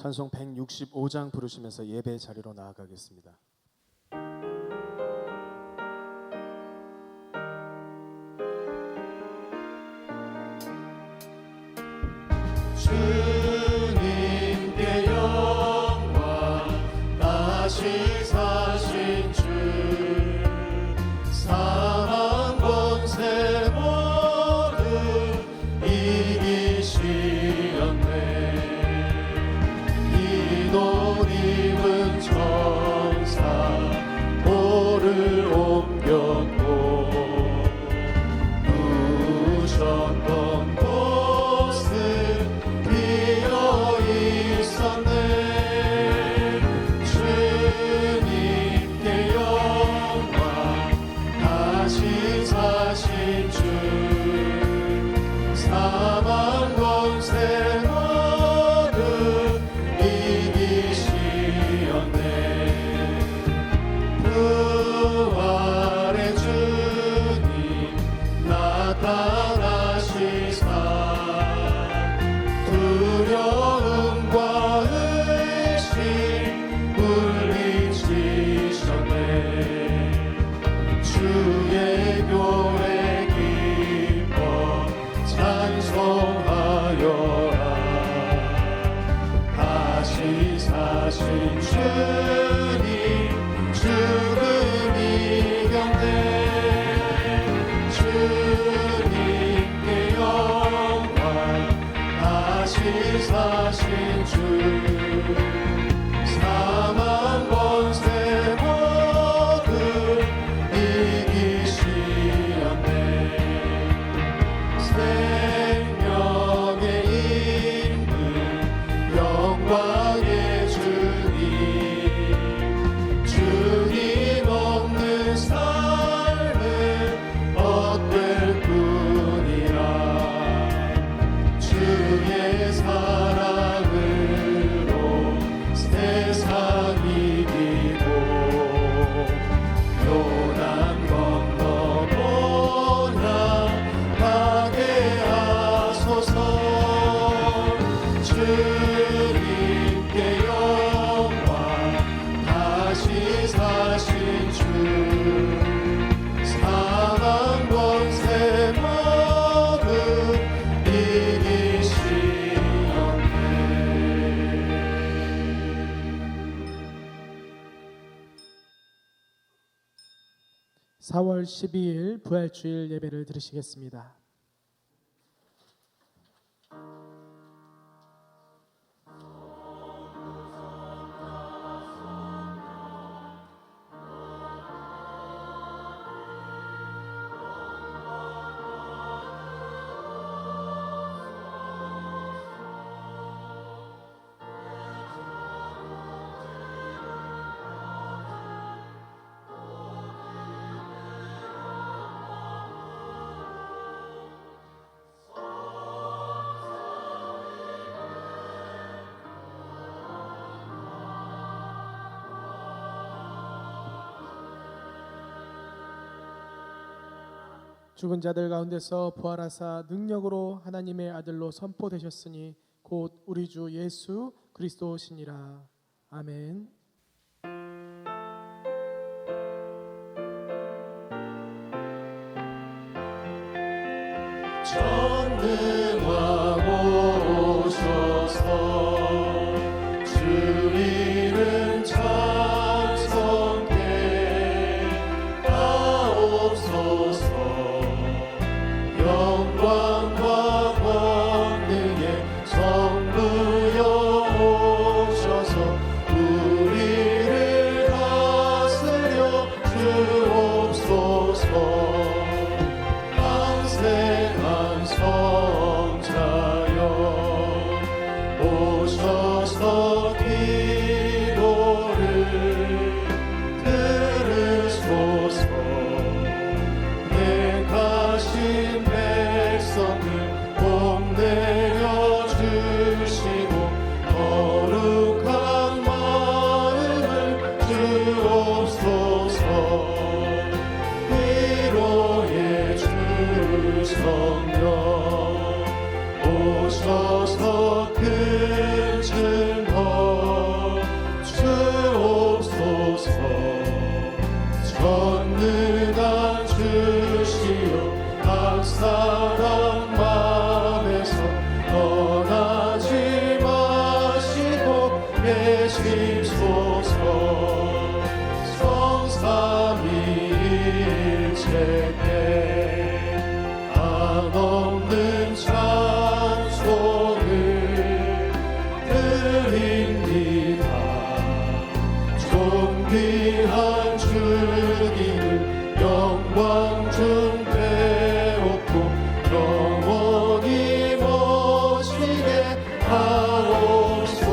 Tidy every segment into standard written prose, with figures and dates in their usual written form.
찬송 165장 부르시면서 예배 자리로 나아가겠습니다. 주님께 영광, 다시 사신 주, 사망 권세 모두 이기시었네. 이노님은 천사 돌을 옮겼고 부셨던 곳을 비어 있었네. 주님께 영광, 다시 사신 주, 사망 권세 모두 이기시었네. 부활의 주님 나타나시사 두려움과 의심 물리치셨네. 주의 교회 기뻐 찬송하여라. 다시 사신 주님 죽음 이겼네. 주님께 영광, 다시 사신 주, 사망 권세 모두 이기시었네. 생명의 임금, 영광의 주님, 주님 없는 삶은 헛될 뿐이라. 주의 사랑으로 세상 이기고 요단 건너보라 가게 하소서. 주님께 영광, 다시 사신 주, 사망 권세 모두 이기시었네. 4월 12일 부활주일 예배를 드리시겠습니다. 죽은 자들 가운데서 부활하사 능력으로 하나님의 아들로 선포되셨으니 곧 우리 주 예수 그리스도시니라. 아멘. 전능하고 오셔서 주 이름 찬송해 하옵소서. 영광과 권능의 성부여 오셔서 우리를 다스려 주옵소서. 항생한 성자여 오셔 첫사랑 맘에서 떠나지 마시고 계십소서. 성삼위일체께 한없는 찬송을 드립니다. 존귀한 주님을 영광 중 배웠고 영원히 모시게 하옵소서.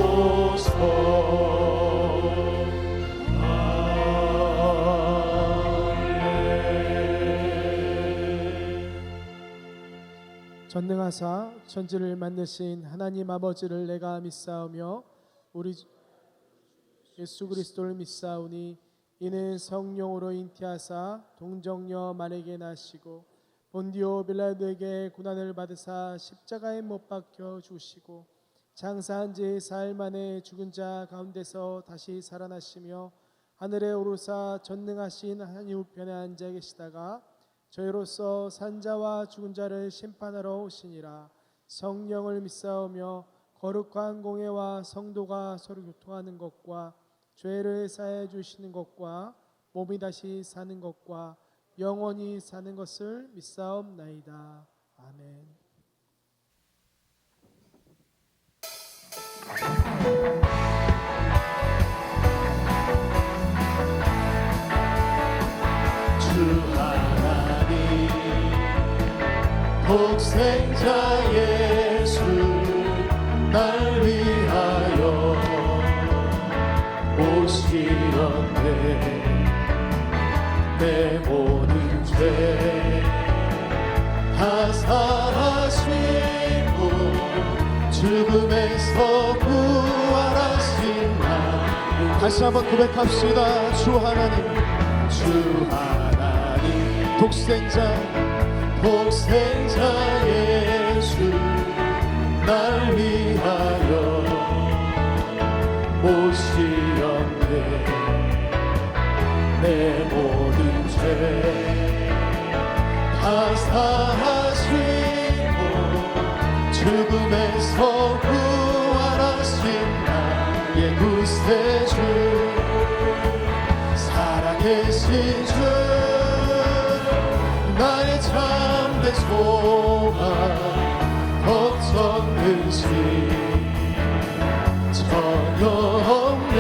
전능하사 천지를 만드신 하나님 아버지를 내가 믿사오며 우리 예수 그리스도를 믿사오니 이는 성령으로 잉태하사 동정녀 마리아에게 나시고 본디오 빌라도에게 고난을 받으사 십자가에 못 박혀 죽으시고 장사한 지 사흘 만에 죽은 자 가운데서 다시 살아나시며 하늘에 오르사 전능하신 하나님 우편에 앉아 계시다가 저희로서 산자와 죽은 자를 심판하러 오시니라. 성령을 믿사오며 거룩한 공회와 성도가 서로 교통하는 것과 죄를 사해 주시는 것과 몸이 다시 사는 것과 영원히 사는 것을 믿사옵나이다. 아멘. 주 하나님 독생자 예수 날 위하여 오시었네. 내 모든 죄 다 사하시고 죽음에서 부활하신 나. 다시 한번 고백합시다. 주 하나님, 주 하나님 독생자 예수 날 위하여 오시었네. 내 모든 죄 다 사하시고 죽음에서 부활하신 나의 구세주 살아계신 주 나의 참된 소망 걱정 의심 전혀 없네.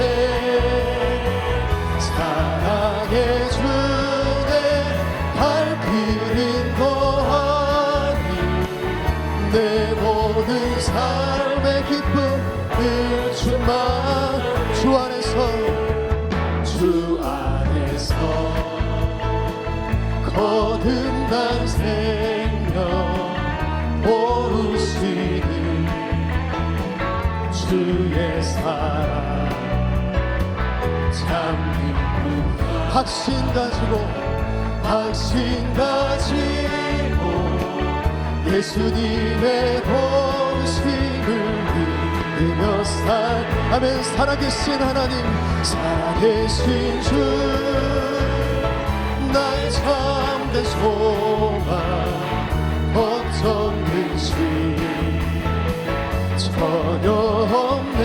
사랑의 주내 발길인 거하니 내 모든 삶의 기쁨을 주만 주 안에서 거듭난 생명 모르시는 주의 사랑 참 기쁨. 확신 가지고 예수님의 도심을 믿으며 아멘. 살아계신 하나님, 살아계신 주 나의 참된 소망 걱정 의심 전혀 없네.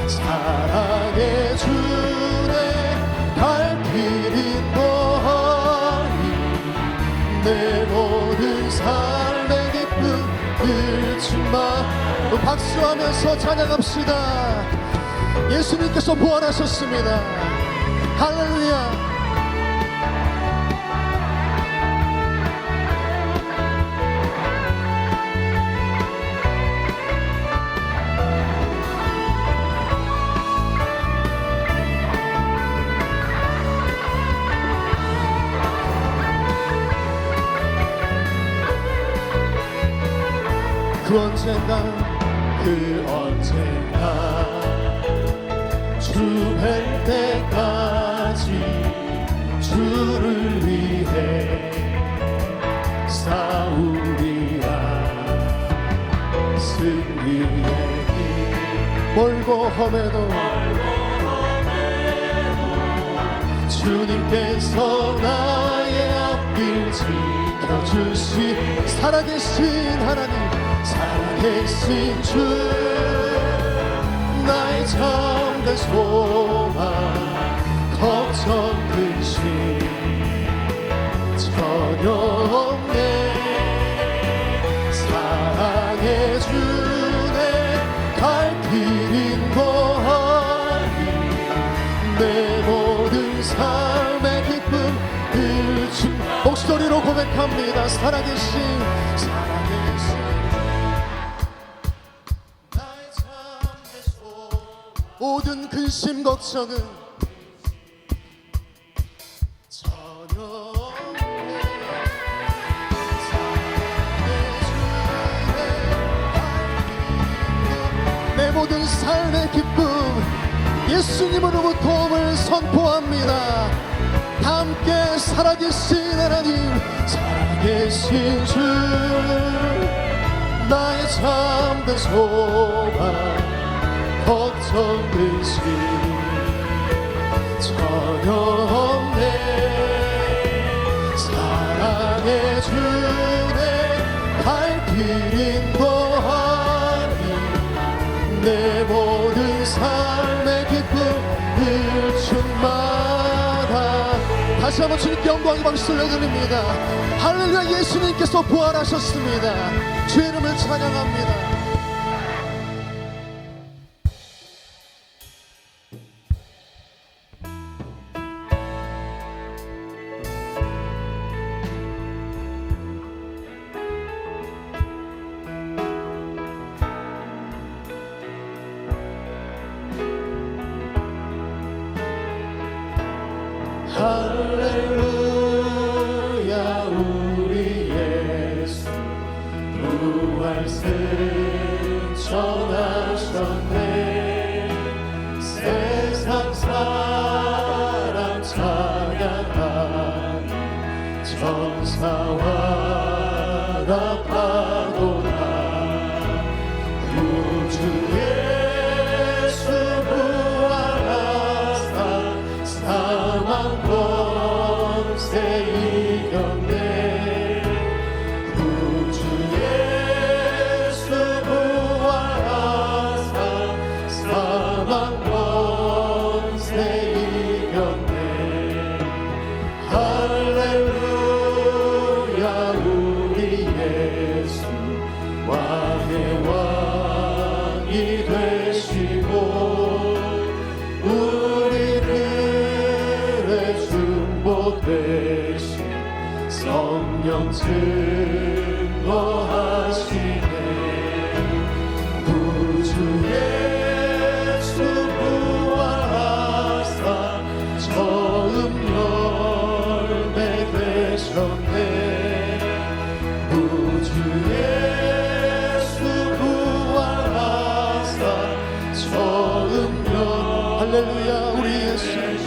사랑의 주내 발길인 거하니 내 모든 삶의 기쁨을 주만. 박수하면서 찬양합시다. 예수님께서 부활하셨습니다. 할렐루야. 그 언젠가 주 뵐 때까지 주를 위해 싸우리라. 승리의 길 멀고 험해도 주님께서 나의 앞길 지켜주시 살아계신 하나님 살아계신 주 나의 참된 소망 걱정 근심 전혀 없네 사랑해 주네 갈 길인 거하니 내 모든 삶의 기쁨 일침 목소리로 고백합니다. 살아계신 나의 참된 소망 모든 근심 걱정은 전혀 없네 내 모든 삶의 기쁨 예수님으로 도움을 선포합니다. 함께 살아계신 하나님 살아계신 주 나의 참된 소망 걱정 근심 전혀 없네 사랑해 주네 갈 길인 거하니 내 모든 삶의 기쁨 일층마다 다시 한번 주님께 영광의 박수를 내드립니다. 할렐루야 예수님께서 부활하셨습니다. 주의 이름을 찬양합니다. 할렐루야 우리 예수 부활승 전하셨네 세상 사람 찬양하니 천사와 나파도다 구주 예수 부활하사 사망 권세 이겼네 구주 예수 부활하사 사망 권세 이겼네 할렐루야 우리 예수 왕의 왕이 되시고 우리들의 중보 되신 성령 증거하시네 구주 예수 부활하사 처음 열매 되셨네 구주 예수 부활하사 처음 할렐루야 우리 예수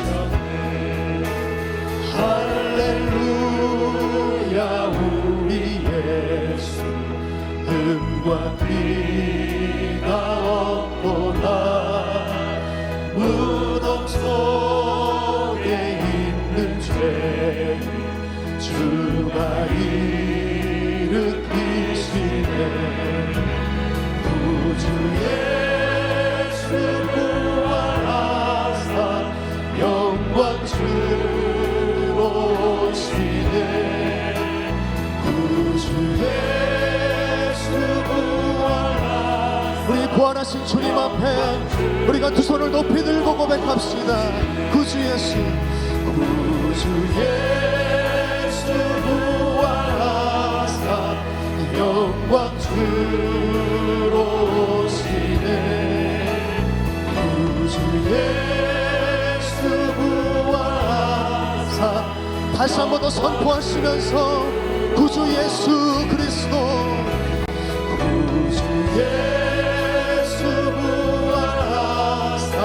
할렐루야 우리 예수 흠과 피가 없도다 무덤 속에 있는 죄 주가 일으키시네 구주 예수 부활하사 영광 주로 오시네 구주 예수 부활하사 우리 부활하신 주님 앞에 우리가 두 손을 높이 들고 고백합시다. 구주 예수 구주 예수 부활하사 영광 주로 오시네 구주 예수 부활하사 다시 한 번 더 선포하시면서 구주 예수 그리스도 구주 예수 부활하사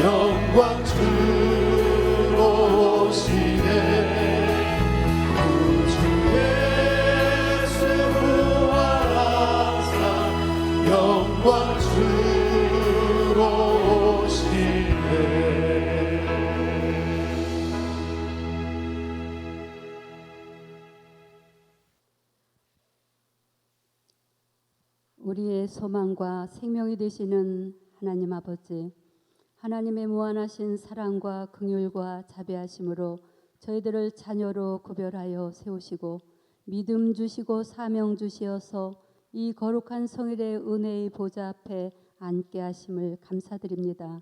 영광 주로 오시네 구주 예수 부활하사 영광 주로 오시네 우리의 소망과 생명이 되시는 하나님 아버지, 하나님의 무한하신 사랑과 긍휼과 자비하심으로 저희들을 자녀로 구별하여 세우시고 믿음 주시고 사명 주시어서 이 거룩한 성일의 은혜의 보좌 앞에 앉게 하심을 감사드립니다.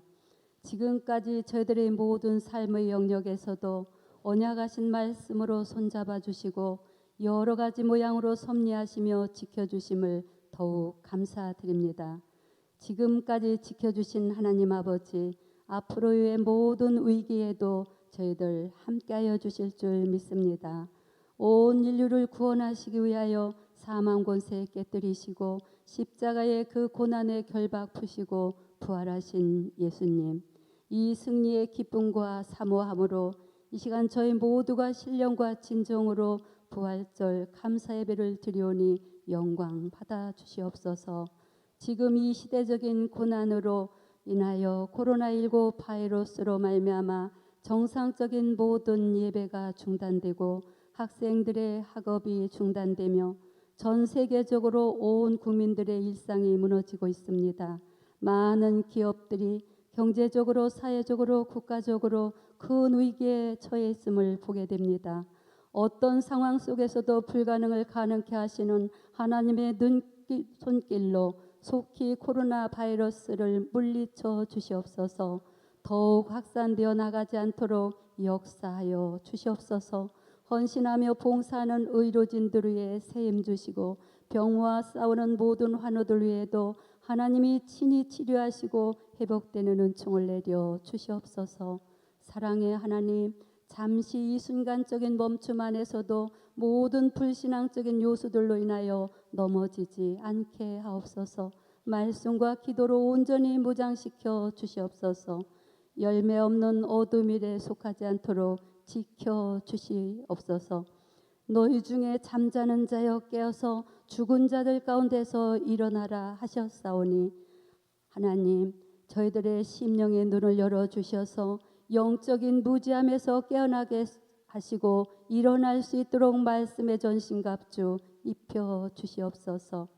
지금까지 저희들의 모든 삶의 영역에서도 언약하신 말씀으로 손잡아 주시고 여러 가지 모양으로 섭리하시며 지켜주심을 더욱 감사드립니다. 지금까지 지켜주신 하나님 아버지, 앞으로의 모든 위기에도 저희들 함께하여 주실 줄 믿습니다. 온 인류를 구원하시기 위하여 사망 권세 깨뜨리시고 십자가의 그 고난의 결박 푸시고 부활하신 예수님, 이 승리의 기쁨과 사모함으로 이 시간 저희 모두가 신령과 진정으로 부활절 감사 예배를 드리오니 영광 받아 주시옵소서. 지금 이 시대적인 고난으로 인하여 코로나19 바이러스로 말미암아 정상적인 모든 예배가 중단되고 학생들의 학업이 중단되며 전 세계적으로 온 국민들의 일상이 무너지고 있습니다. 많은 기업들이 경제적으로, 사회적으로, 국가적으로 큰 위기에 처해 있음을 보게 됩니다. 어떤 상황 속에서도 불가능을 가능케 하시는 하나님의 손길로 속히 코로나 바이러스를 물리쳐 주시옵소서. 더욱 확산되어 나가지 않도록 역사하여 주시옵소서. 헌신하며 봉사하는 의료진들 위해 세임 주시고 병과 싸우는 모든 환우들 위에도 하나님이 친히 치료하시고 회복되는 은총을 내려 주시옵소서. 사랑의 하나님, 잠시 이 순간적인 멈춤 안에서도 모든 불신앙적인 요소들로 인하여 넘어지지 않게 하옵소서. 말씀과 기도로 온전히 무장시켜 주시옵소서. 열매 없는 어둠 일에 속하지 않도록 지켜 주시옵소서. 너희 중에 잠자는 자여 깨어서 죽은 자들 가운데서 일어나라 하셨사오니 하나님, 저희들의 심령의 눈을 열어 주셔서 영적인 무지함에서 깨어나게 하시고 일어날 수 있도록 말씀의 전신갑주 입혀 주시옵소서.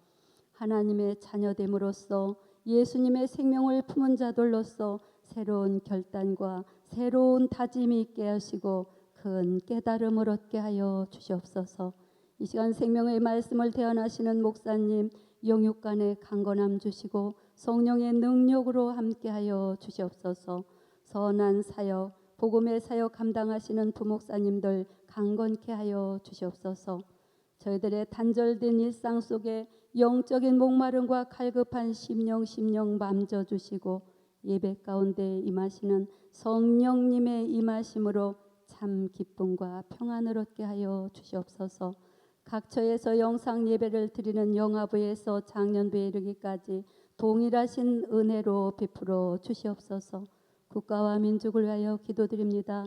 하나님의 자녀됨으로써 예수님의 생명을 품은 자들로서 새로운 결단과 새로운 다짐이 있게 하시고 큰 깨달음을 얻게 하여 주시옵소서. 이 시간 생명의 말씀을 대언하시는 목사님 영육간에 강건함 주시고 성령의 능력으로 함께하여 주시옵소서. 선한 사역, 복음의 사역 감당하시는 부목사님들 강건케 하여 주시옵소서. 저희들의 단절된 일상 속에 영적인 목마름과 갈급한 심령 맘져 주시고 예배 가운데 임하시는 성령님의 임하심으로 참 기쁨과 평안을 얻게 하여 주시옵소서. 각처에서 영상 예배를 드리는 영화부에서 장년부에 이르기까지 동일하신 은혜로 베풀어 주시옵소서. 국가와 민족을 위하여 기도드립니다.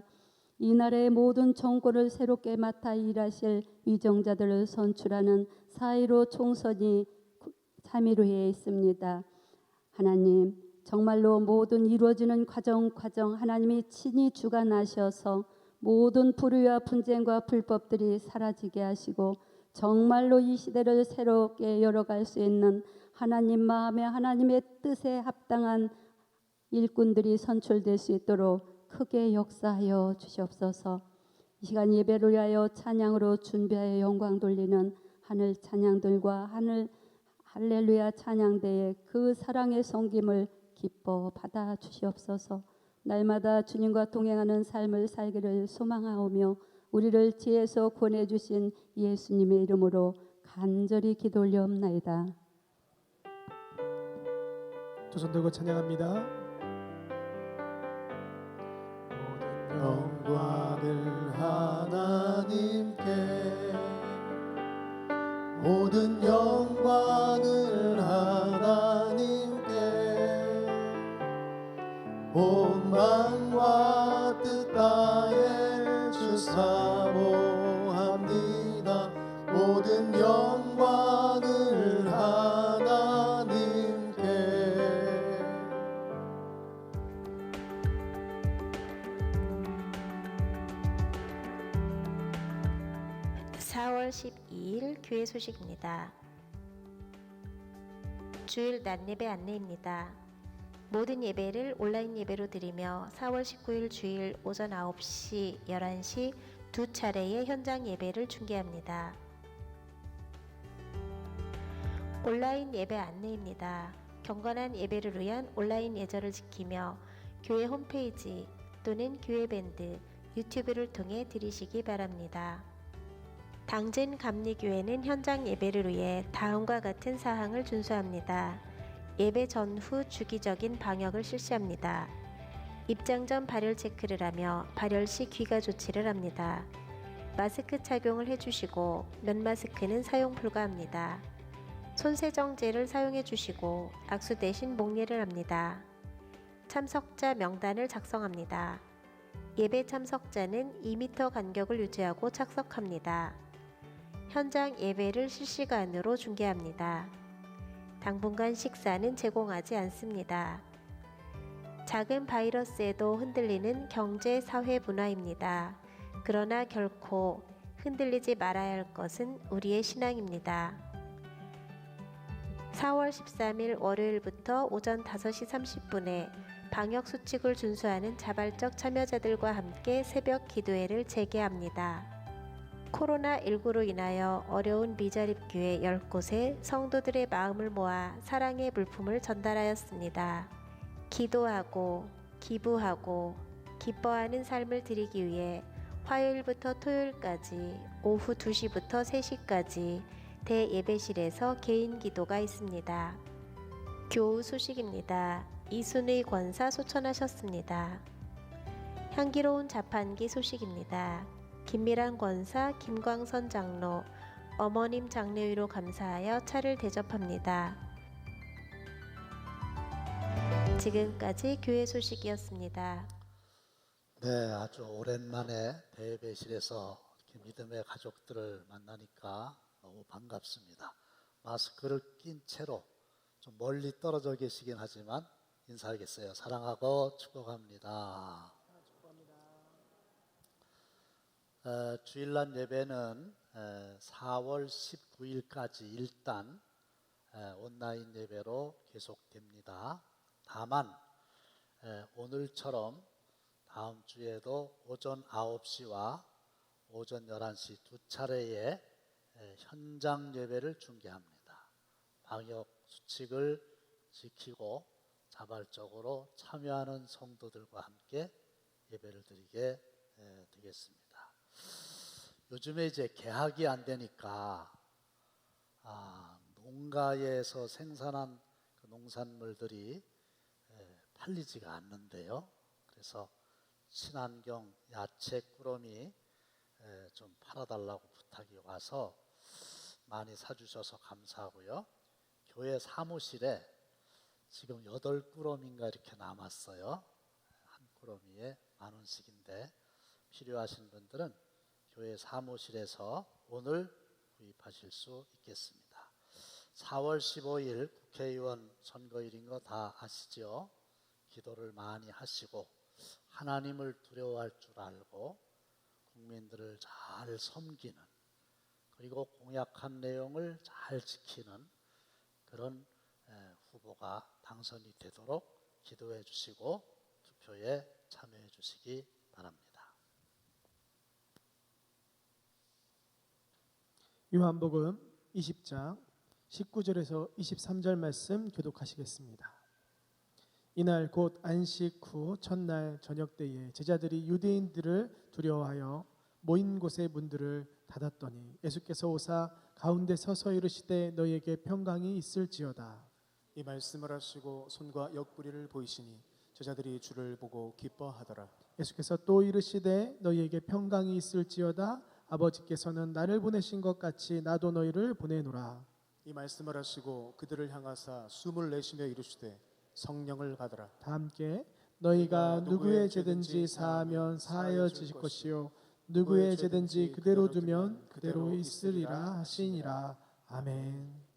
이 나라의 모든 정권을 새롭게 맡아 일하실 위정자들을 선출하는 4.15 총선이 3일 후에 있습니다. 하나님, 정말로 모든 이루어지는 과정 하나님이 친히 주관하셔서 모든 불의와 분쟁과 불법들이 사라지게 하시고 정말로 이 시대를 새롭게 열어갈 수 있는 하나님 마음에 하나님의 뜻에 합당한 일꾼들이 선출될 수 있도록 크게 역사하여 주시옵소서. 이 시간 예배를 위하여 찬양으로 준비하여 영광 돌리는 하늘 찬양들과 하늘 할렐루야 찬양대의 그 사랑의 섬김을 기뻐 받아 주시옵소서. 날마다 주님과 동행하는 삶을 살기를 소망하오며 우리를 지혜에서 구원해 주신 예수님의 이름으로 간절히 기도 올려옵나이다. 두 손 들고 찬양합니다. 영광을 하나님께, 모든 영광을 하나님께, 본망과 뜻 다해 주사모합니다. 모든 영광을 하나님께. 4월 12일 교회 소식입니다. 주일 낮 예배 안내입니다. 모든 예배를 온라인 예배로 드리며 4월 19일 주일 오전 9시, 11시 두 차례의 현장 예배를 중계합니다. 온라인 예배 안내입니다. 경건한 예배를 위한 온라인 예절을 지키며 교회 홈페이지 또는 교회 밴드, 유튜브를 통해 드리시기 바랍니다. 당진 감리교회는 현장 예배를 위해 다음과 같은 사항을 준수합니다. 예배 전후 주기적인 방역을 실시합니다. 입장 전 발열 체크를 하며 발열 시 귀가 조치를 합니다. 마스크 착용을 해주시고 면 마스크는 사용 불가합니다. 손세정제를 사용해 주시고 악수 대신 목례를 합니다. 참석자 명단을 작성합니다. 예배 참석자는 2m 간격을 유지하고 착석합니다. 현장 예배를 실시간으로 중계합니다. 당분간 식사는 제공하지 않습니다. 작은 바이러스에도 흔들리는 경제 사회 문화입니다. 그러나 결코 흔들리지 말아야 할 것은 우리의 신앙입니다. 4월 13일 월요일부터 오전 5시 30분에 방역수칙을 준수하는 자발적 참여자들과 함께 새벽 기도회를 재개합니다. 코로나19로 인하여 어려운 미자립교회 10곳에 성도들의 마음을 모아 사랑의 물품을 전달하였습니다. 기도하고 기부하고 기뻐하는 삶을 드리기 위해 화요일부터 토요일까지 오후 2시부터 3시까지 대예배실에서 개인 기도가 있습니다. 교우 소식입니다. 이순의 권사 소천하셨습니다. 향기로운 자판기 소식입니다. 김미란 권사, 김광선 장로, 어머님 장례위로 감사하여 차를 대접합니다. 지금까지 교회 소식이었습니다. 네, 아주 오랜만에 대예배실에서 이렇게 믿음의 가족들을 만나니까 너무 반갑습니다. 마스크를 낀 채로 좀 멀리 떨어져 계시긴 하지만 인사하겠어요. 사랑하고 축복합니다. 주일날 예배는 4월 19일까지 일단 온라인 예배로 계속됩니다. 다만 오늘처럼 다음 주에도 오전 9시와 오전 11시 두 차례의 현장 예배를 중계합니다. 방역 수칙을 지키고 자발적으로 참여하는 성도들과 함께 예배를 드리게 되겠습니다. 요즘에 이제 개학이 안 되니까 농가에서 생산한 그 농산물들이 팔리지가 않는데요. 그래서 친환경 야채 꾸러미 좀 팔아달라고 부탁이 와서 많이 사주셔서 감사하고요. 교회 사무실에 지금 8꾸러미인가 이렇게 남았어요. 한 꾸러미에 10,000원씩인데 필요하신 분들은 교회 사무실에서 오늘 구입하실 수 있겠습니다. 4월 15일 국회의원 선거일인 거 다 아시죠? 기도를 많이 하시고 하나님을 두려워할 줄 알고 국민들을 잘 섬기는, 그리고 공약한 내용을 잘 지키는 그런 후보가 당선이 되도록 기도해 주시고 투표에 참여해 주시기 바랍니다. 요한복음 20장 19절에서 23절 말씀 교독하시겠습니다. 이날 곧 안식 후 첫날 저녁 때에 제자들이 유대인들을 두려워하여 모인 곳의 문들을 닫았더니 예수께서 오사 가운데 서서 이르시되 너희에게 평강이 있을지어다. 이 말씀을 하시고 손과 옆구리를 보이시니 제자들이 주를 보고 기뻐하더라. 예수께서 또 이르시되 너희에게 평강이 있을지어다. 아버지께서는 나를 보내신 것 같이 나도 너희를 보내노라. 이 말씀을 하시고 그들을 향하사 숨을 내쉬며 이르시되 성령을 받으라. 다 함께 너희가 누구의 죄든지 사하면 사하여 주실 것이요 누구의 죄든지 그대로 두면 그대로 있으리라 하시니라. 아멘.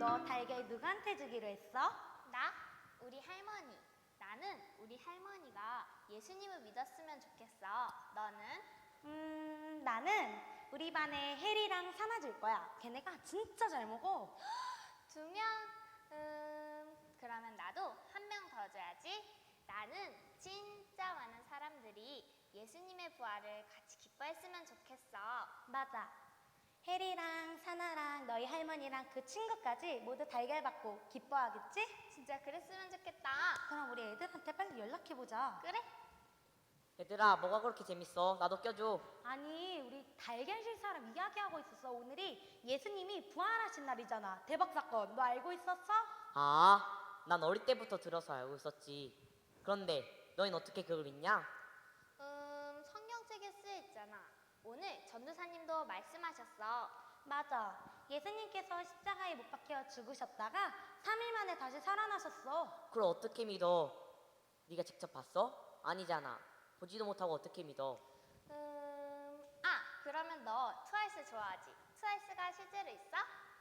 너 달걀 누구한테 주기로 했어? 나? 우리 할머니. 나는 우리 할머니가 예수님을 믿었으면 좋겠어. 너는? 나는 우리 반에 혜리랑 사나 줄 거야. 걔네가 진짜 잘 먹어. 2명? 그러면 나도 1명 더 줘야지. 나는 진짜 많은 사람들이 예수님의 부활을 같이 기뻐했으면 좋겠어. 맞아. 혜리랑 사나랑 너희 할머니랑 그 친구까지 모두 달걀 받고 기뻐하겠지? 진짜 그랬으면 좋겠다. 그럼 우리 애들한테 빨리 연락해보자. 그래? 얘들아, 뭐가 그렇게 재밌어? 나도 껴줘. 아니, 우리 달걀 실 사람 이야기하고 있었어. 오늘이 예수님이 부활하신 날이잖아. 대박 사건. 너 알고 있었어? 아, 난 어릴 때부터 들어서 알고 있었지. 그런데 너희는 어떻게 그걸 믿냐? 성경책에 쓰여 있잖아. 오늘 전도사님도 말씀하셨어. 맞아. 예수님께서 십자가에 못 박혀 죽으셨다가 3일 만에 다시 살아나셨어. 그걸 어떻게 믿어? 네가 직접 봤어? 아니잖아. 보지도 못하고 어떻게 믿어? 그러면 너 트와이스 좋아하지? 트와이스가 실제로 있어?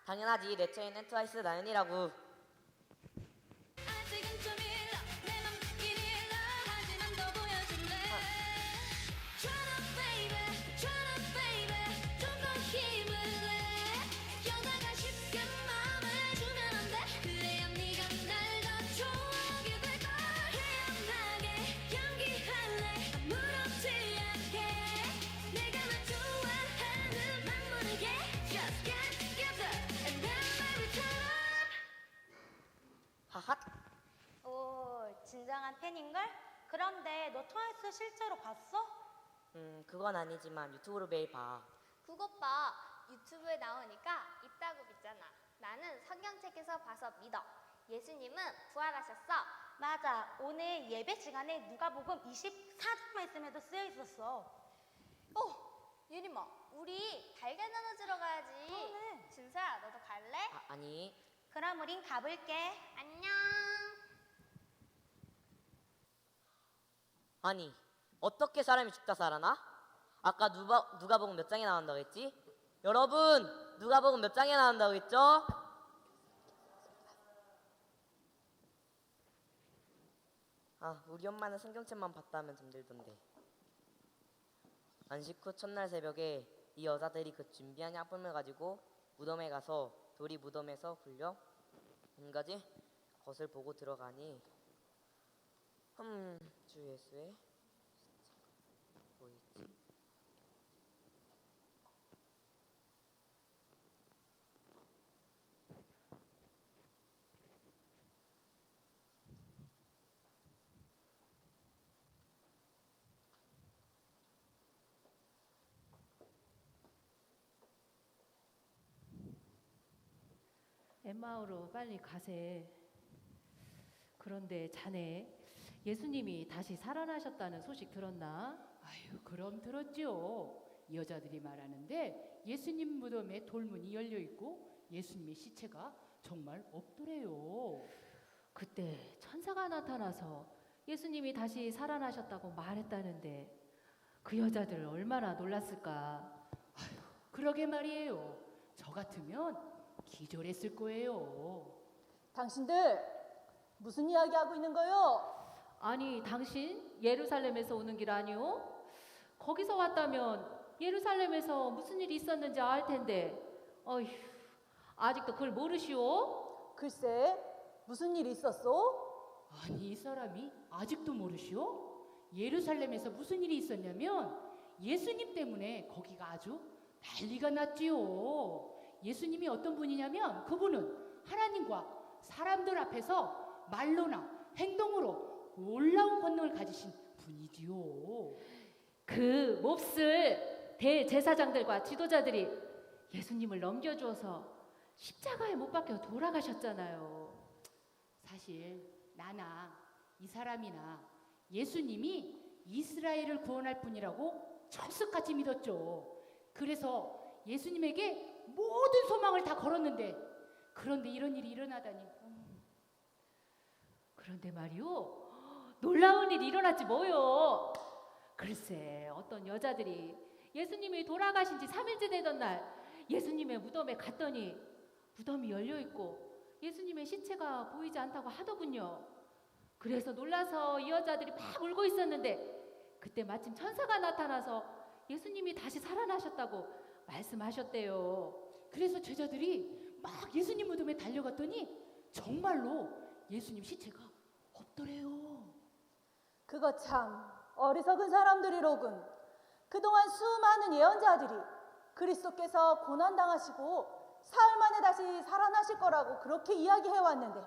당연하지. 내 처에는 트와이스 나연이라고. 아직은 좀 일러 내 맘길 일러 하지만 더 보여줄래 Try to baby 좀 더 힘을 내 여자가 쉽게 마음을 주면 안 돼 그래야 네가 날 더 좋아하게 될걸 태연하게 연기할래 아무렇지 않게 내가 널 좋아하는 맘 모르게 Just get together and then baby turn up 하핫. 오, 진정한 팬인걸? 그런데 너 트와이스 실제로 봤어? 그건 아니지만 유튜브로 매일 봐. 그것 봐. 유튜브에 나오니까 있다고 믿잖아. 나는 성경책에서 봐서 믿어. 예수님은 부활하셨어. 맞아. 오늘 예배 시간에 누가복음 24장 말씀에도 쓰여 있었어. 예림아, 우리 달걀 나눠주러 가야지. 그러네. 준서야, 너도 갈래? 아니. 그럼 우린 가볼게. 안녕. 아니, 어떻게 사람이 죽다 살아나? 아까 누가복음 몇 장에 나온다고 했지? 여러분, 누가복음 몇 장에 나온다고 했죠? 아, 우리 엄마는 성경책만 봤다면 잠들던데. 안식 후 첫날 새벽에 이 여자들이 그 준비한 약품을 가지고 무덤에 가서 돌이 무덤에서 굴려 한 가지 것을 보고 들어가니 주 예수의 뭐 있지? 엠마오로 빨리 가세. 그런데 자네 예수님이 다시 살아나셨다는 소식 들었나? 아유, 그럼 들었죠. 여자들이 말하는데 예수님 무덤에 돌문이 열려 있고 예수님의 시체가 정말 없더래요. 그때 천사가 나타나서 예수님이 다시 살아나셨다고 말했다는데 그 여자들 얼마나 놀랐을까. 그러게 말이에요. 저 같으면 기절했을 거예요. 당신들 무슨 이야기하고 있는 거요? 아니, 당신 예루살렘에서 오는 길 아니오? 거기서 왔다면 예루살렘에서 무슨 일이 있었는지 알 텐데 어휴, 아직도 그걸 모르시오? 글쎄, 무슨 일이 있었소? 아니, 이 사람이 아직도 모르시오? 예루살렘에서 무슨 일이 있었냐면 예수님 때문에 거기가 아주 난리가 났지요. 예수님이 어떤 분이냐면 그분은 하나님과 사람들 앞에서 말로나 행동으로 놀라운 권능을 가지신 분이지요. 그 몹쓸 대제사장들과 지도자들이 예수님을 넘겨주어서 십자가에 못 박혀 돌아가셨잖아요. 사실 나나 이 사람이나 예수님이 이스라엘을 구원할 분이라고 철석같이 믿었죠. 그래서 예수님에게 모든 소망을 다 걸었는데 그런데 이런 일이 일어나다니. 그런데 말이오, 놀라운 일이 일어났지 뭐요. 글쎄, 어떤 여자들이 예수님이 돌아가신 지 3일째 되던 날 예수님의 무덤에 갔더니 무덤이 열려있고 예수님의 시체가 보이지 않다고 하더군요. 그래서 놀라서 이 여자들이 막 울고 있었는데 그때 마침 천사가 나타나서 예수님이 다시 살아나셨다고 말씀하셨대요. 그래서 제자들이 막 예수님 무덤에 달려갔더니 정말로 예수님 시체가 없더래요. 그거 참 어리석은 사람들이로군. 그동안 수많은 예언자들이 그리스도께서 고난당하시고 사흘 만에 다시 살아나실 거라고 그렇게 이야기해왔는데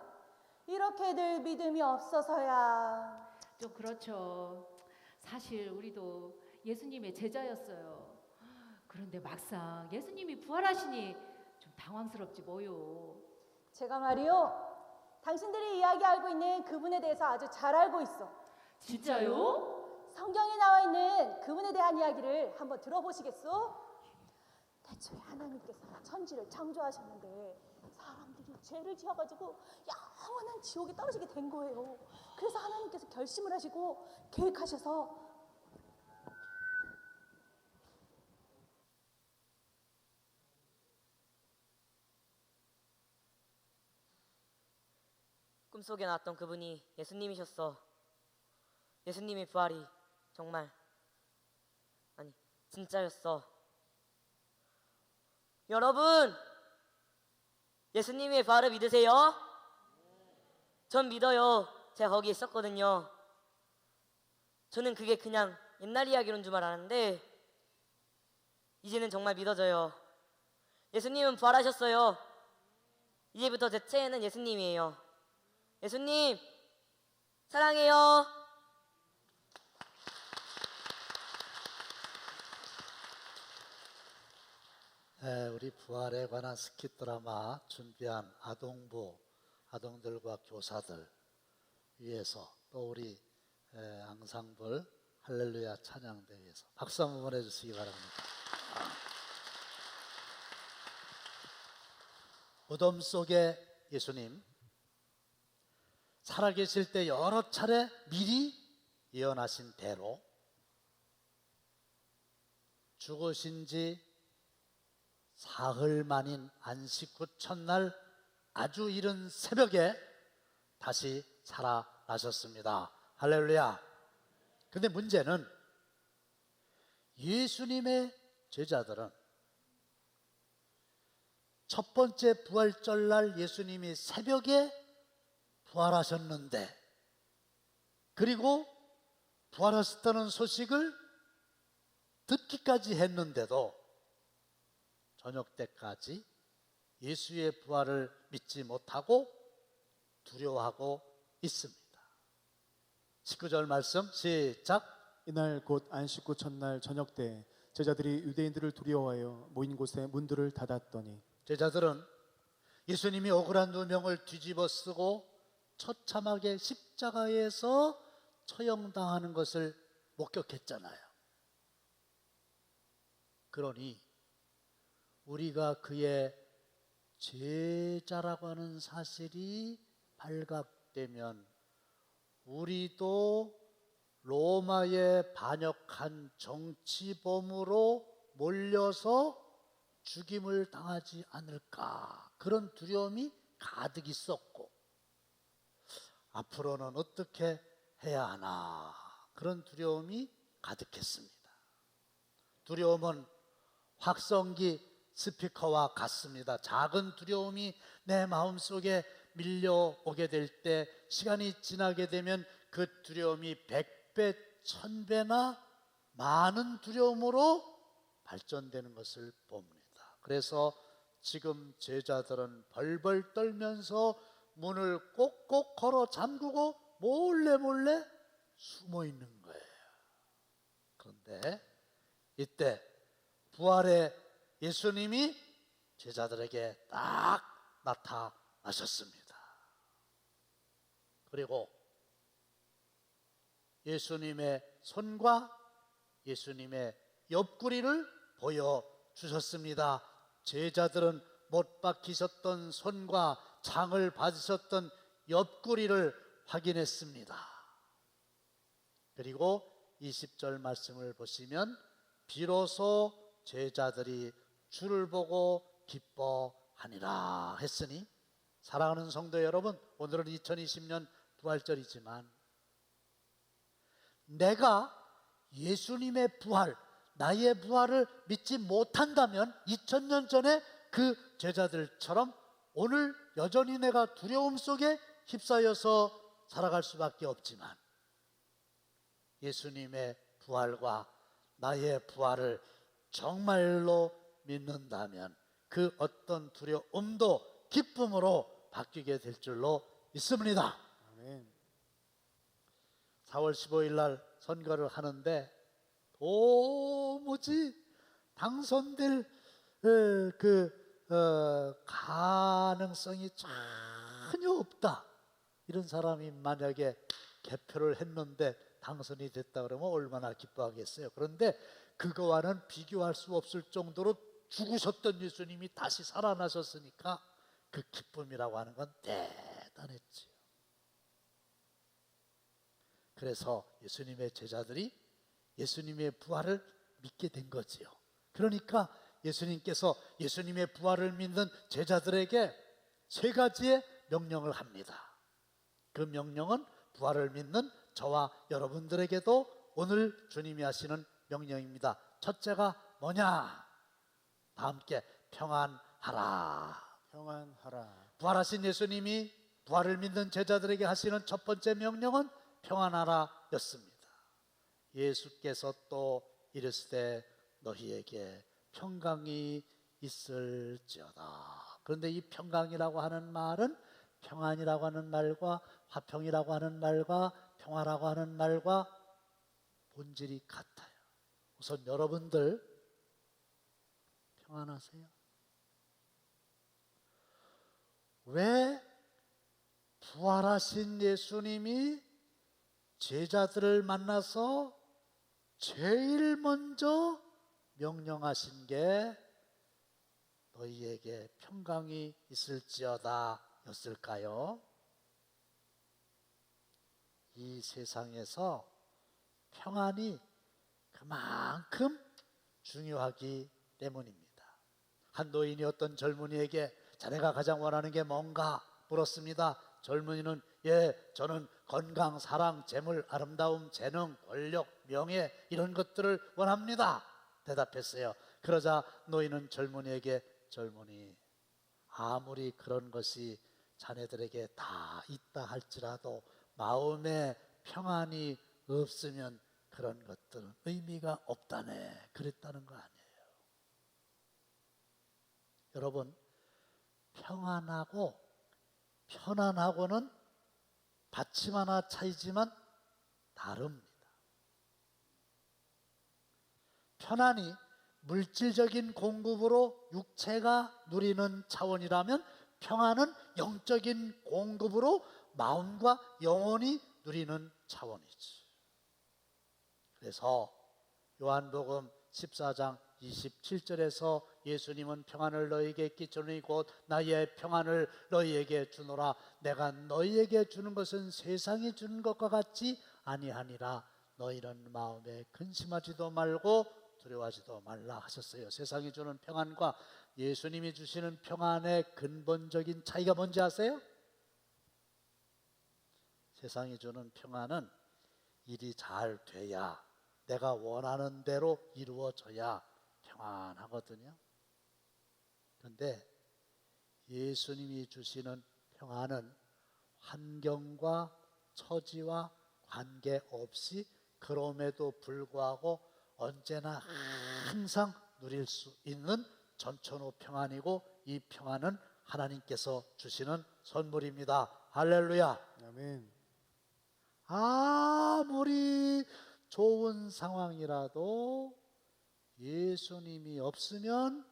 이렇게들 믿음이 없어서야. 좀 그렇죠. 사실 우리도 예수님의 제자였어요. 그런데 막상 예수님이 부활하시니 좀 당황스럽지 뭐요. 제가 말이요, 당신들이 이야기 알고 있는 그분에 대해서 아주 잘 알고 있어. 진짜요? 성경에 나와 있는 그분에 대한 이야기를 한번 들어보시겠소? 대초에 하나님께서 천지를 창조하셨는데 사람들이 죄를 지어가지고 영원한 지옥에 떨어지게 된 거예요. 그래서 하나님께서 결심을 하시고 계획하셔서 꿈속에 나왔던 그분이 예수님이셨어. 예수님의 부활이 정말 아니 진짜였어. 여러분, 예수님의 부활을 믿으세요? 전 믿어요. 제가 거기 있었거든요. 저는 그게 그냥 옛날 이야기로는 줄 알았는데 이제는 정말 믿어져요. 예수님은 부활하셨어요. 이제부터 제 최애는 예수님이에요. 예수님 사랑해요. 우리 부활에 관한 스킷 드라마 준비한 아동들과 교사들 위해서 또 우리 앙상블 할렐루야 찬양대회에서 박수 한번 보내주시기 바랍니다. 무덤 속에 예수님 살아계실 때 여러 차례 미리 예언하신 대로 죽으신 지 사흘 만인 안식 후 첫날 아주 이른 새벽에 다시 살아나셨습니다. 할렐루야. 근데 문제는 예수님의 제자들은 첫 번째 부활절날 예수님이 새벽에 부활하셨는데 그리고 부활하셨다는 소식을 듣기까지 했는데도 저녁 때까지 예수의 부활을 믿지 못하고 두려워하고 있습니다. 19절 말씀 시작. 이날 곧 안식 후 첫날 저녁 때 제자들이 유대인들을 두려워하여 모인 곳에 문들을 닫았더니 제자들은 예수님이 억울한 누명을 뒤집어 쓰고 처참하게 십자가에서 처형당하는 것을 목격했잖아요. 그러니 우리가 그의 제자라고 하는 사실이 발각되면 우리도 로마에 반역한 정치범으로 몰려서 죽임을 당하지 않을까, 그런 두려움이 가득 있었고 앞으로는 어떻게 해야 하나, 그런 두려움이 가득했습니다. 두려움은 확성기 스피커와 같습니다. 작은 두려움이 내 마음속에 밀려오게 될 때 시간이 지나게 되면 그 두려움이 100배, 1000배나 많은 두려움으로 발전되는 것을 봅니다. 그래서 지금 제자들은 벌벌 떨면서 문을 꼭꼭 걸어 잠그고 몰래 숨어 있는 거예요. 그런데 이때 부활의 예수님이 제자들에게 딱 나타나셨습니다. 그리고 예수님의 손과 예수님의 옆구리를 보여주셨습니다. 제자들은 못 박히셨던 손과 장을 받으셨던 옆구리를 확인했습니다. 그리고 20절 말씀을 보시면 비로소 제자들이 주를 보고 기뻐하니라 했으니 사랑하는 성도 여러분, 오늘은 2020년 부활절이지만 내가 예수님의 부활, 나의 부활을 믿지 못한다면 2000년 전에 그 제자들처럼 오늘 여전히 내가 두려움 속에 휩싸여서 살아갈 수밖에 없지만 예수님의 부활과 나의 부활을 정말로 믿는다면 그 어떤 두려움도 기쁨으로 바뀌게 될 줄로 믿습니다. 아멘. 4월 15일 날 선거를 하는데 도무지 당선될 가능성이 전혀 없다. 이런 사람이 만약에 개표를 했는데 당선이 됐다 그러면 얼마나 기뻐하겠어요. 그런데 그거와는 비교할 수 없을 정도로 죽으셨던 예수님이 다시 살아나셨으니까 그 기쁨이라고 하는 건 대단했지요. 그래서 예수님의 제자들이 예수님의 부활을 믿게 된 거지요. 그러니까 예수님께서 예수님의 부활을 믿는 제자들에게 세 가지의 명령을 합니다. 그 명령은 부활을 믿는 저와 여러분들에게도 오늘 주님이 하시는 명령입니다. 첫째가 뭐냐? 다 함께 평안하라. 평안하라. 부활하신 예수님이 부활을 믿는 제자들에게 하시는 첫 번째 명령은 평안하라 였습니다. 예수께서 또 이르시되 너희에게 평강이 있을지어다. 그런데 이 평강이라고 하는 말은 평안이라고 하는 말과 화평이라고 하는 말과 평화라고 하는 말과 본질이 같아요. 우선 여러분들 평안하세요? 왜 부활하신 예수님이 제자들을 만나서 제일 먼저 명령하신 게 너희에게 평강이 있을지어다 였을까요? 이 세상에서 평안이 그만큼 중요하기 때문입니다. 한 노인이 어떤 젊은이에게 자네가 가장 원하는 게 뭔가 물었습니다. 젊은이는 저는 건강, 사랑, 재물, 아름다움, 재능, 권력, 명예 이런 것들을 원합니다. 대답했어요. 그러자 노인은 젊은이에게 젊은이, 아무리 그런 것이 자네들에게 다 있다 할지라도 마음에 평안이 없으면 그런 것들은 의미가 없다네. 그랬다는 거 아니에요. 여러분, 평안하고 편안하고는 받침 하나 차이지만 다릅니다. 편안이 물질적인 공급으로 육체가 누리는 차원이라면 평안은 영적인 공급으로 마음과 영혼이 누리는 차원이지. 그래서 요한복음 14장 27절에서 예수님은 평안을 너희에게 끼치노니 곧 나의 평안을 너희에게 주노라. 내가 너희에게 주는 것은 세상이 주는 것과 같지 아니하니라. 너희는 마음에 근심하지도 말고 두려워하지도 말라 하셨어요. 세상이 주는 평안과 예수님이 주시는 평안의 근본적인 차이가 뭔지 아세요? 세상이 주는 평안은 일이 잘 돼야, 내가 원하는 대로 이루어져야 평안하거든요. 그런데 예수님이 주시는 평안은 환경과 처지와 관계없이 그럼에도 불구하고 언제나 항상 누릴 수 있는 전천후 평안이고, 이 평안은 하나님께서 주시는 선물입니다. 할렐루야. 아멘. 아무리 좋은 상황이라도 예수님이 없으면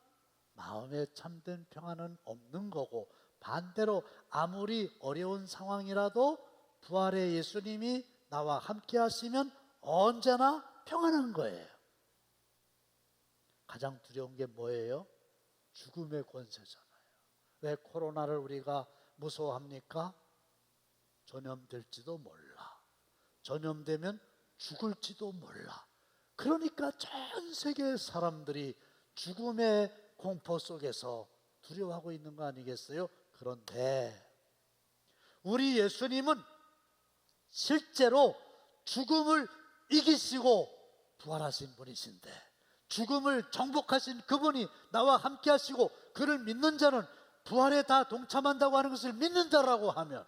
마음에 참된 평안은 없는 거고, 반대로 아무리 어려운 상황이라도 부활의 예수님이 나와 함께 하시면 언제나 평안한 거예요. 가장 두려운 게 뭐예요? 죽음의 권세잖아요. 왜 코로나를 우리가 무서워합니까? 전염될지도 몰라. 전염되면 죽을지도 몰라. 그러니까 전 세계 사람들이 죽음의 공포 속에서 두려워하고 있는 거 아니겠어요? 그런데 우리 예수님은 실제로 죽음을 이기시고 부활하신 분이신데, 죽음을 정복하신 그분이 나와 함께 하시고 그를 믿는 자는 부활에 다 동참한다고 하는 것을 믿는 자라고 하면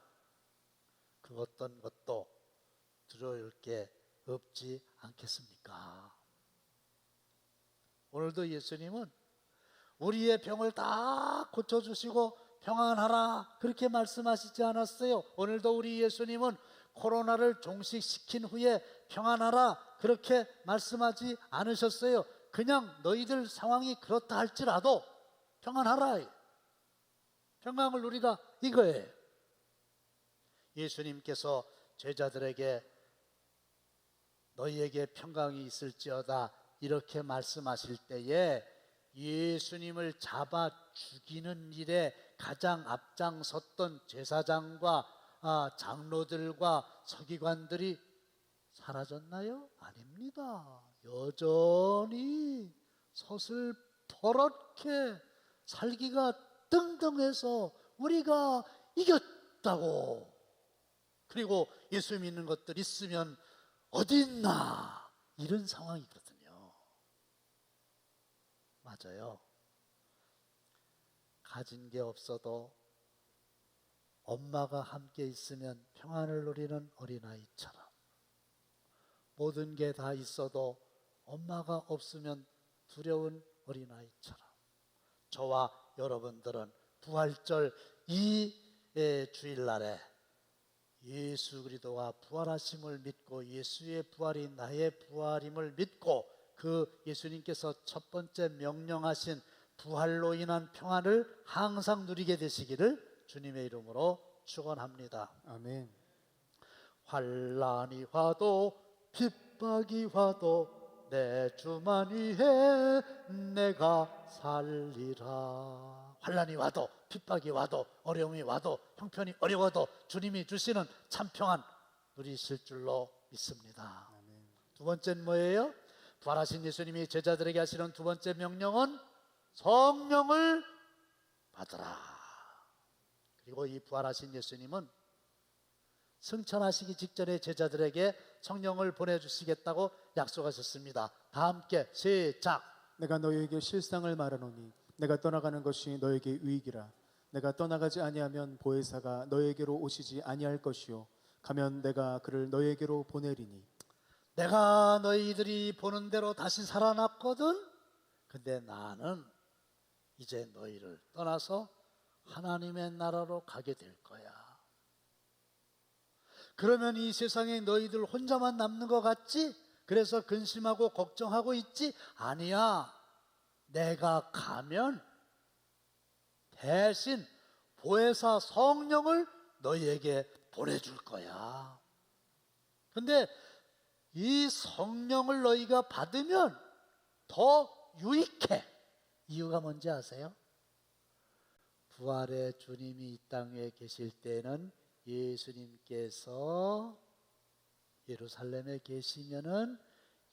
그 어떤 것도 두려울 게 없지 않겠습니까? 오늘도 예수님은 우리의 병을 다 고쳐주시고 평안하라 그렇게 말씀하시지 않았어요. 오늘도 우리 예수님은 코로나를 종식시킨 후에 평안하라 그렇게 말씀하지 않으셨어요. 그냥 너희들 상황이 그렇다 할지라도 평안하라, 평강을 누리라 이거예요. 예수님께서 제자들에게 너희에게 평강이 있을지어다 이렇게 말씀하실 때에 예수님을 잡아 죽이는 일에 가장 앞장섰던 제사장과 장로들과 서기관들이 사라졌나요? 아닙니다. 여전히 서슬퍼렇게 살기가 등등해서 우리가 이겼다고, 그리고 예수 믿는 것들 있으면 어디 있나 이런 상황이거든요. 맞아요. 가진 게 없어도 엄마가 함께 있으면 평안을 누리는 어린아이처럼, 모든 게 다 있어도 엄마가 없으면 두려운 어린아이처럼, 저와 여러분들은 부활절 이 주일날에 예수 그리스도가 부활하심을 믿고 예수의 부활이 나의 부활임을 믿고 그 예수님께서 첫 번째 명령하신 부활로 인한 평안을 항상 누리게 되시기를 주님의 이름으로 축원합니다. 아멘. 환난이 와도 핍박이 와도 내 주만 위해 내가 살리라. 환난이 와도 핍박이 와도 어려움이 와도 형편이 어려워도 주님이 주시는 참 평안 누리실 줄로 믿습니다. 두 번째는 뭐예요? 부활하신 예수님이 제자들에게 하시는 두 번째 명령은 성령을 받으라. 그리고 이 부활하신 예수님은 승천하시기 직전에 제자들에게 성령을 보내주시겠다고 약속하셨습니다. 다 함께 시작. 내가 너희에게 실상을 말하노니 내가 떠나가는 것이 너에게 유익이라. 내가 떠나가지 아니하면 보혜사가 너에게로 오시지 아니할 것이요 가면 내가 그를 너에게로 보내리니. 내가 너희들이 보는 대로 다시 살아났거든. 근데 나는 이제 너희를 떠나서 하나님의 나라로 가게 될 거야. 그러면 이 세상에 너희들 혼자만 남는 것 같지? 그래서 근심하고 걱정하고 있지? 아니야. 내가 가면 대신 보혜사 성령을 너희에게 보내줄 거야. 근데 이 성령을 너희가 받으면 더 유익해. 이유가 뭔지 아세요? 부활의 주님이 이 땅에 계실 때는 예수님께서 예루살렘에 계시면은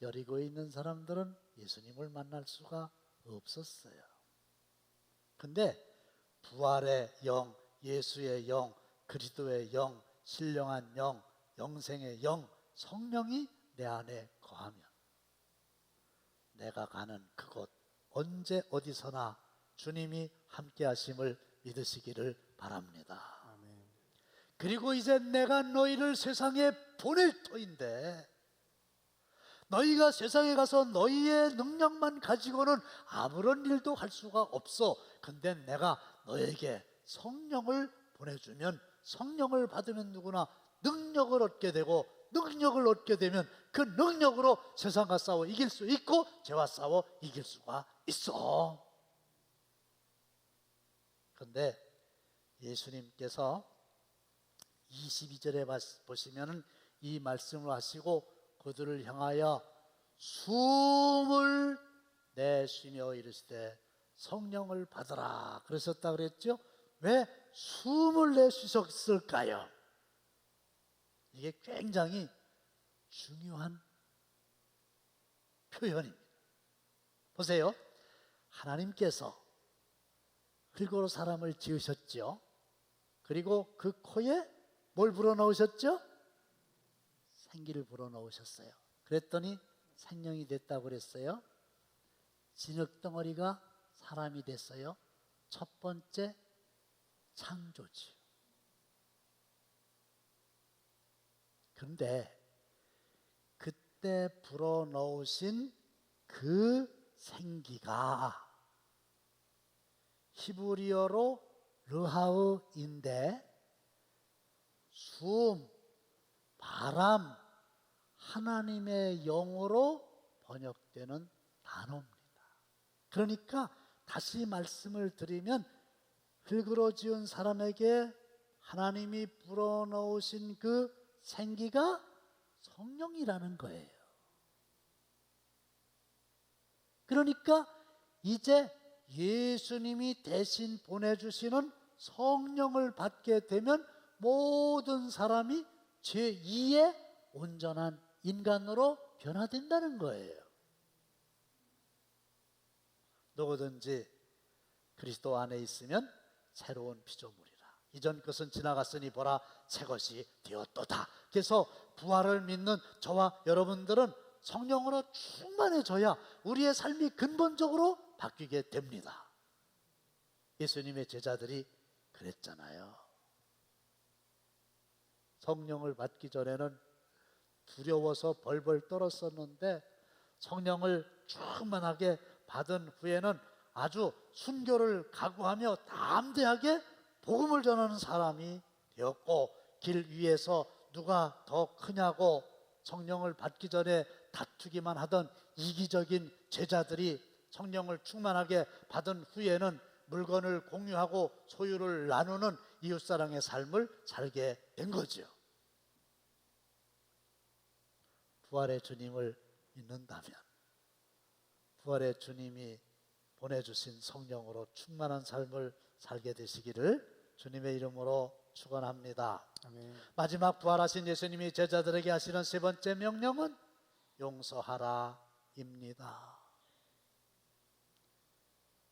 여리고에 있는 사람들은 예수님을 만날 수가 없었어요. 근데 부활의 영, 예수의 영, 그리스도의 영, 신령한 영, 영생의 영, 성령이 내 안에 거하면 내가 가는 그곳 언제 어디서나 주님이 함께 하심을 믿으시기를 바랍니다. 그리고 이제 내가 너희를 세상에 보낼 터인데 너희가 세상에 가서 너희의 능력만 가지고는 아무런 일도 할 수가 없어. 근데 내가 너에게 성령을 보내주면 성령을 받으면 누구나 능력을 얻게 되고 능력을 얻게 되면 그 능력으로 세상과 싸워 이길 수 있고 죄와 싸워 이길 수가 있어. 그런데 예수님께서 22절에 보시면 이 말씀을 하시고 그들을 향하여 숨을 내쉬며 이르시되 성령을 받으라 그러셨다 그랬죠. 왜 숨을 내쉬셨을까요? 이게 굉장히 중요한 표현입니다. 보세요. 하나님께서 흙으로 사람을 지으셨죠. 그리고 그 코에 뭘 불어넣으셨죠? 생기를 불어넣으셨어요. 그랬더니 생명이 됐다고 그랬어요. 진흙덩어리가 사람이 됐어요. 첫 번째 창조지요. 그런데 그때 불어넣으신 그 생기가 히브리어로 르하우인데 숨, 바람, 하나님의 영으로 번역되는 단어입니다. 그러니까 다시 말씀을 드리면 흙으로 지은 사람에게 하나님이 불어넣으신 그 생기가 성령이라는 거예요. 그러니까 이제 예수님이 대신 보내주시는 성령을 받게 되면 모든 사람이 제2의 온전한 인간으로 변화된다는 거예요. 누구든지 그리스도 안에 있으면 새로운 피조물이라. 이전 것은 지나갔으니 보라 새 것이 되었도다. 그래서 부활을 믿는 저와 여러분들은 성령으로 충만해져야 우리의 삶이 근본적으로 바뀌게 됩니다. 예수님의 제자들이 그랬잖아요. 성령을 받기 전에는 두려워서 벌벌 떨었었는데 성령을 충만하게 받은 후에는 아주 순교를 각오하며 담대하게 복음을 전하는 사람이 되었고, 길 위에서 누가 더 크냐고 성령을 받기 전에 다투기만 하던 이기적인 제자들이 성령을 충만하게 받은 후에는 물건을 공유하고 소유를 나누는 이웃사랑의 삶을 살게 된 거죠. 부활의 주님을 믿는다면 부활의 주님이 보내주신 성령으로 충만한 삶을 살게 되시기를 주님의 이름으로 축원합니다. 아멘. 마지막 부활하신 예수님이 제자들에게 하시는 세 번째 명령은 용서하라입니다.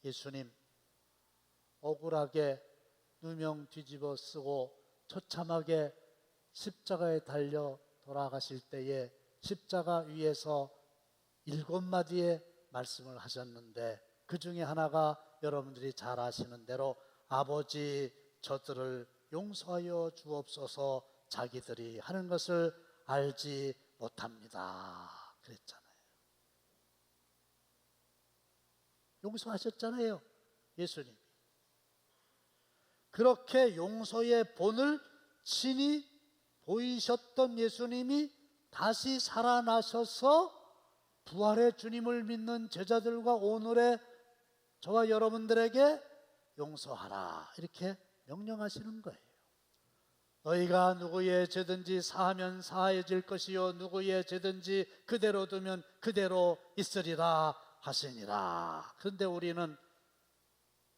예수님 억울하게 누명 뒤집어 쓰고 처참하게 십자가에 달려 돌아가실 때에 십자가 위에서 7마디의 말씀을 하셨는데 그 중에 하나가 여러분들이 잘 아시는 대로 아버지 저들을 용서하여 주옵소서 자기들이 하는 것을 알지 못합니다 그랬잖아요. 용서하셨잖아요 예수님. 그렇게 용서의 본을 친히 보이셨던 예수님이 다시 살아나셔서 부활의 주님을 믿는 제자들과 오늘의 저와 여러분들에게 용서하라 이렇게 명령하시는 거예요. 너희가 누구의 죄든지 사하면 사해질 것이요 누구의 죄든지 그대로 두면 그대로 있으리라 하시니라. 그런데 우리는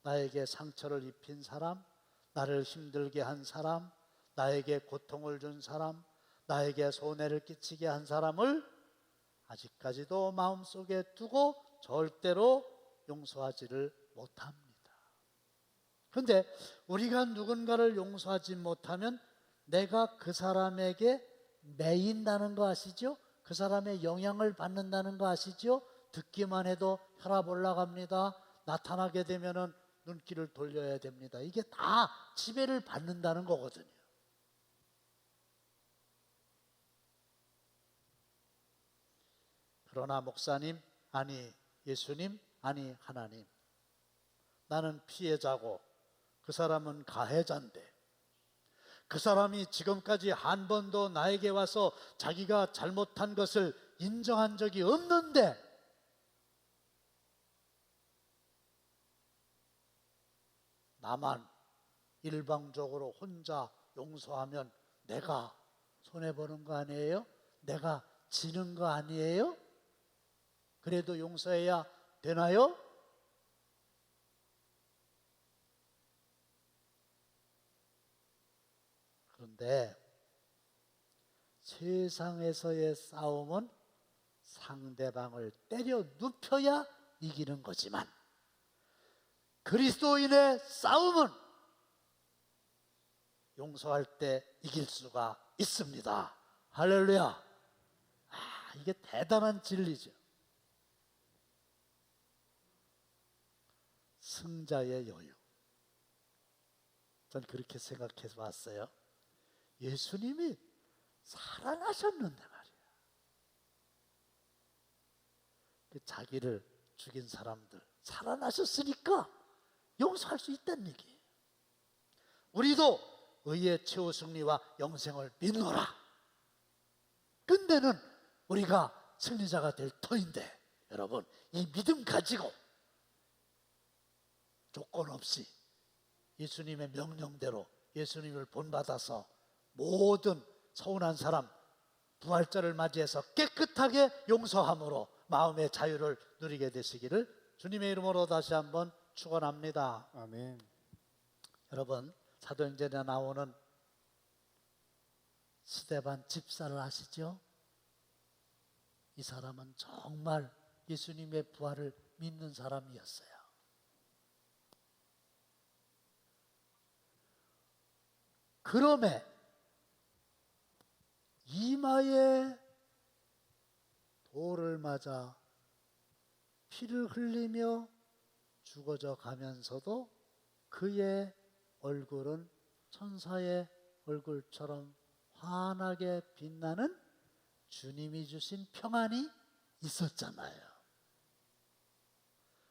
나에게 상처를 입힌 사람, 나를 힘들게 한 사람, 나에게 고통을 준 사람, 나에게 손해를 끼치게 한 사람을 아직까지도 마음속에 두고 절대로 용서하지를 못합니다. 그런데 우리가 누군가를 용서하지 못하면 내가 그 사람에게 매인다는 거 아시죠? 그 사람의 영향을 받는다는 거 아시죠? 듣기만 해도 혈압 올라갑니다. 나타나게 되면은 눈길을 돌려야 됩니다. 이게 다 지배를 받는다는 거거든요. 그러나 목사님, 아니 예수님, 아니 하나님, 나는 피해자고 그 사람은 가해자인데 그 사람이 지금까지 한 번도 나에게 와서 자기가 잘못한 것을 인정한 적이 없는데 나만 일방적으로 혼자 용서하면 내가 손해보는 거 아니에요? 내가 지는 거 아니에요? 그래도 용서해야 되나요? 그런데 세상에서의 싸움은 상대방을 때려 눕혀야 이기는 거지만 그리스도인의 싸움은 용서할 때 이길 수가 있습니다. 할렐루야. 이게 대단한 진리죠. 승자의 여유. 전 그렇게 생각해 봤어요. 예수님이 살아나셨는데 말이야. 자기를 죽인 사람들 살아나셨으니까 용서할 수 있다는 얘기예요. 우리도 의의 최후 승리와 영생을 믿노라. 근데는 우리가 승리자가 될 터인데, 여러분 이 믿음 가지고 조건 없이 예수님의 명령대로 예수님을 본받아서 모든 서운한 사람 부활절을 맞이해서 깨끗하게 용서함으로 마음의 자유를 누리게 되시기를 주님의 이름으로 다시 한번 축원합니다. 아멘. 여러분, 사도행전에 나오는 스데반 집사를 아시죠? 이 사람은 정말 예수님의 부활을 믿는 사람이었어요. 그럼에 이마에 돌을 맞아 피를 흘리며 죽어져 가면서도 그의 얼굴은 천사의 얼굴처럼 환하게 빛나는 주님이 주신 평안이 있었잖아요.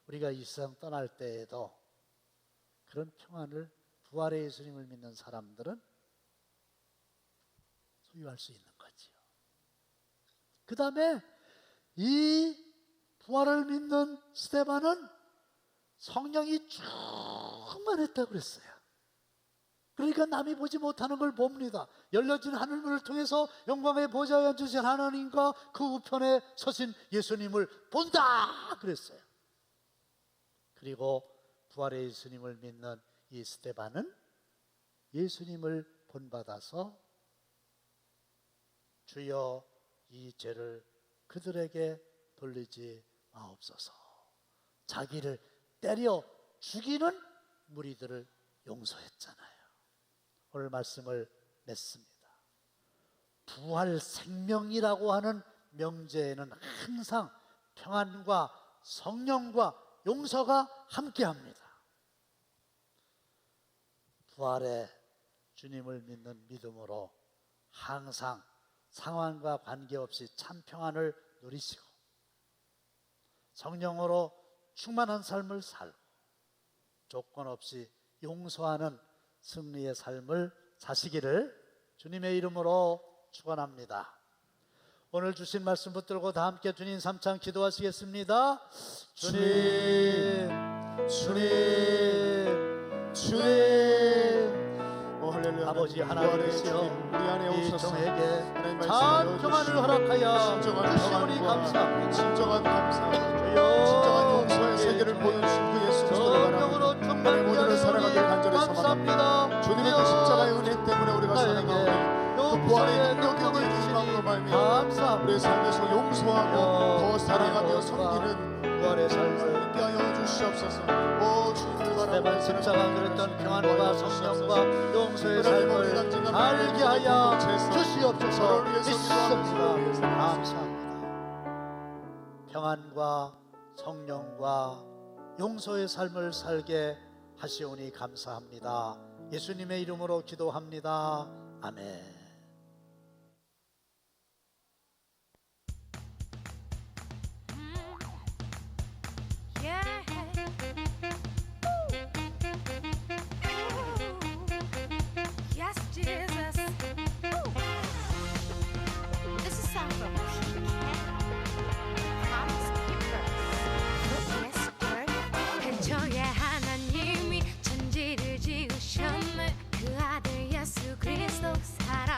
우리가 이 세상 떠날 때에도 그런 평안을 부활의 예수님을 믿는 사람들은 소유할 수 있는 거지요. 그 다음에 이 부활을 믿는 스데반은 성령이 충만했다고 그랬어요. 그러니까 남이 보지 못하는 걸 봅니다. 열려진 하늘문을 통해서 영광의 보좌에 앉으신 하나님과 그 우편에 서신 예수님을 본다 그랬어요. 그리고 부활의 예수님을 믿는 이 스데반은 예수님을 본받아서 주여 이 죄를 그들에게 돌리지 마옵소서. 자기를 때려 죽이는 무리들을 용서했잖아요. 오늘 말씀을 맺습니다. 부활 생명이라고 하는 명제에는 항상 평안과 성령과 용서가 함께합니다. 부활의 주님을 믿는 믿음으로 항상 상황과 관계없이 참 평안을 누리시고 성령으로 충만한 삶을 살고 조건 없이 용서하는 승리의 삶을 사시기를 주님의 이름으로 축원합니다. 오늘 주신 말씀 붙들고 다 함께 주님 삼창 기도하시겠습니다. 주님, 주님, 주님. 할렐루야. 아버지 하나님이시여, 우리 안에 이 오셔서 종에게 하나님 말씀을 참 넣어주시고 평안을 허락하여 주시오니 감사합니다. 진정한 감사, 주여, 진정한 용서의 세계를 보여주신 그 예수 그리스도를 성령으로 바라보니 충만케 하나님 오늘을 살아가길 하시오니 간절히 소망합니다. 감사합니다. 주님의 그 십자가의 은혜 때문에 우리가 살아가오니 그 부활의 능력이 우리의 희망으로 말미암아 우리의 삶에서 용서하고 더 사랑하며 섬기는 부활의 삶을 있게 하여 주시옵소서. 오 주님을 스데반 바라보는 집사가 그랬던 평안과 성령과 용서의 삶을 알게 하여 주시옵소서. 믿습니다. 감사합니다. 평안과 성령과 용서의 삶을 살게 하시오니 감사합니다. 예수님의 이름으로 기도합니다. 아멘. Yes, Jesus. This is song from Promise Keeper. Yes, Lord. 근처에 하나님이 천지를 지으셨네. 그 아들 예수 그리스도 사랑.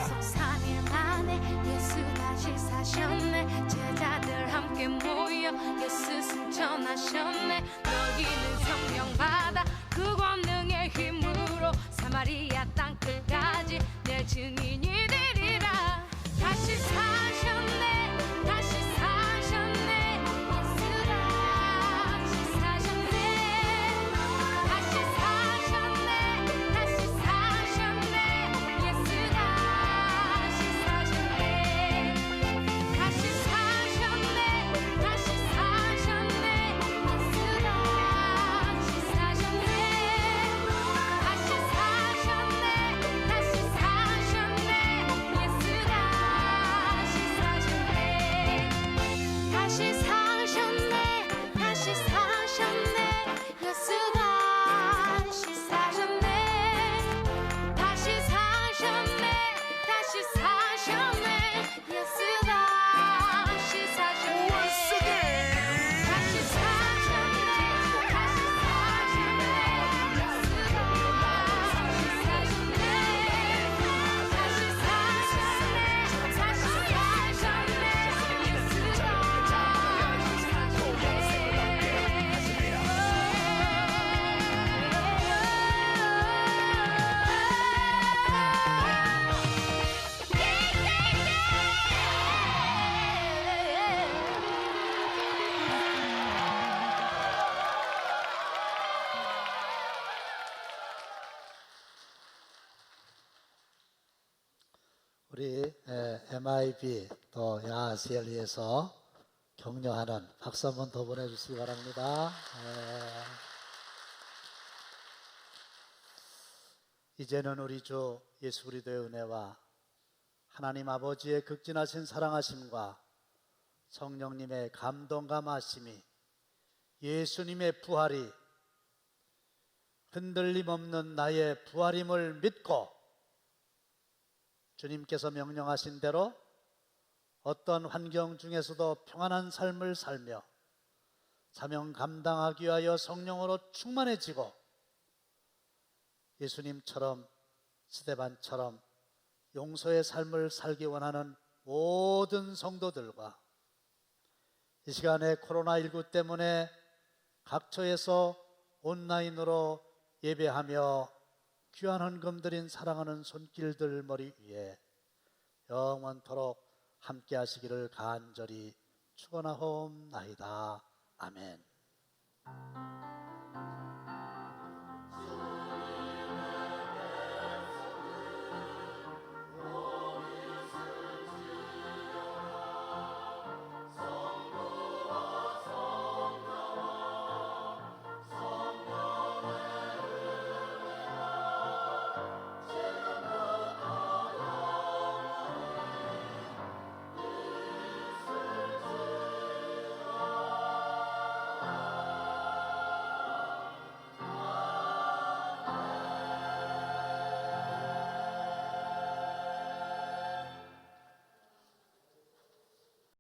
약속 3일 만에 예수 다시 사셨네. 제자들 함께 모여 예수 승천하셨네. 너희는 성령 받아 그 권능의 힘으로 사마리아 땅 끝까지 내 증인이 되리라. 다시 사셨네. 다시 사셨네. 예수 다시 사셨네. 다시 사셨네. 다시 사셨네. 예수 다시 사셨네. 다시 사셨네. 다시 사셨네. 예수 다시 사셨네. 다시 사셨네. 다시 사셨네. 예수 다시 사셨네. 다시 사셨네. 다시 사셨네. 예수 다시 사셨네. 다시 사셨네. 다시 사셨네. 예수 다시 사셨네. Once again. 다시 사셨네. 다시 사셨네. 예수 다시 사셨네. 다시 사셨네. 다시 사셨네. 예수 우리 MIB 또 야시엘리에서 격려하는 박수 한번 더 보내주시기 바랍니다. 이제는 우리 주 예수 그리스도의 은혜와 하나님 아버지의 극진하신 사랑하심과 성령님의 감동감하심이 예수님의 부활이 흔들림 없는 나의 부활임을 믿고 주님께서 명령하신 대로 어떤 환경 중에서도 평안한 삶을 살며 사명 감당하기 위하여 성령으로 충만해지고 예수님처럼 스데반처럼 용서의 삶을 살기 원하는 모든 성도들과 이 시간에 코로나19 때문에 각처에서 온라인으로 예배하며 귀한 헌금 드린 사랑하는 손길들 머리 위에 영원토록 함께 하시기를 간절히 축원하옵나이다. 아멘.